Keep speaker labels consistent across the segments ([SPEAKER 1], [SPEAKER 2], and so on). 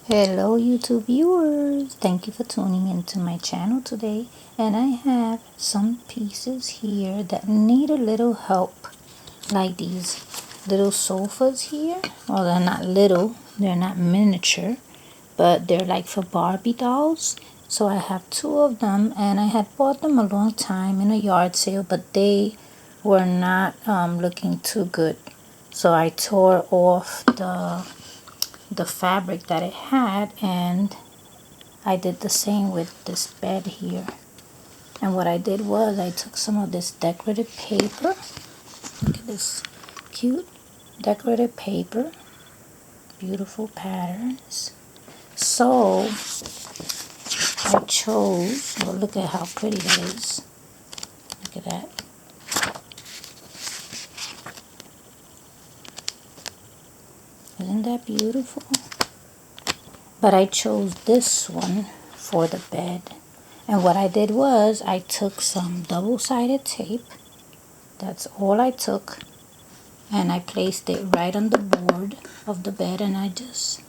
[SPEAKER 1] Hello YouTube viewers, thank you for tuning into my channel today, and I have some pieces here that need a little help, like these little sofas here. Well, they're not little, they're not miniature, but they're like for Barbie dolls. So I have two of them, and I had bought them a long time in a yard sale, but they were not looking too good. So I tore off the fabric that it had, and I did the same with this bed here. And what I did was I took some of this decorative paper. Look at this cute decorative paper, beautiful patterns. So I chose, well, look at how pretty that is. Look at that. Isn't that beautiful? But I chose this one for the bed. And what I did was I took some double-sided tape. That's all I took. And I placed it right on the board of the bed, and I just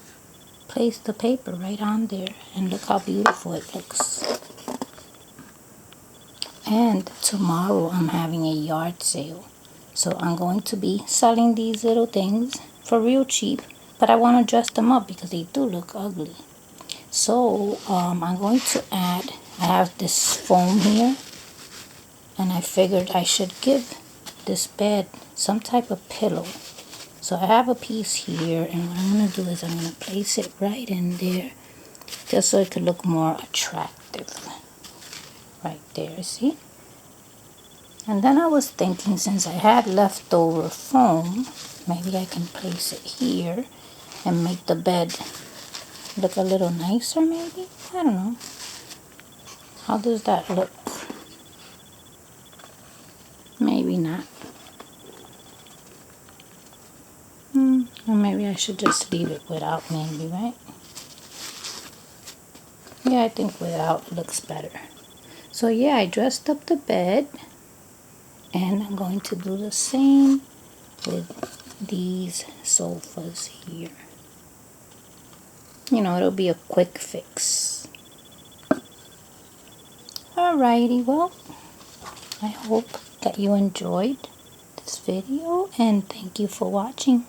[SPEAKER 1] placed the paper right on there. And look how beautiful it looks. And tomorrow I'm having a yard sale. So I'm going to be selling these little things for real cheap. But I want to dress them up because they do look ugly. So I'm going to add, I have this foam here, and I figured I should give this bed some type of pillow. So I have a piece here, and what I'm going to do is I'm going to place it right in there just so it could look more attractive. Right there, see? And then I was thinking, since I had leftover foam, maybe I can place it here and make the bed look a little nicer, maybe? I don't know. How does that look? Maybe not. Or maybe I should just leave it without, maybe, right? Yeah, I think without looks better. So yeah, I dressed up the bed, and I'm going to do the same with these sofas here. You know, it'll be a quick fix. Alrighty, well, I hope that you enjoyed this video, and thank you for watching.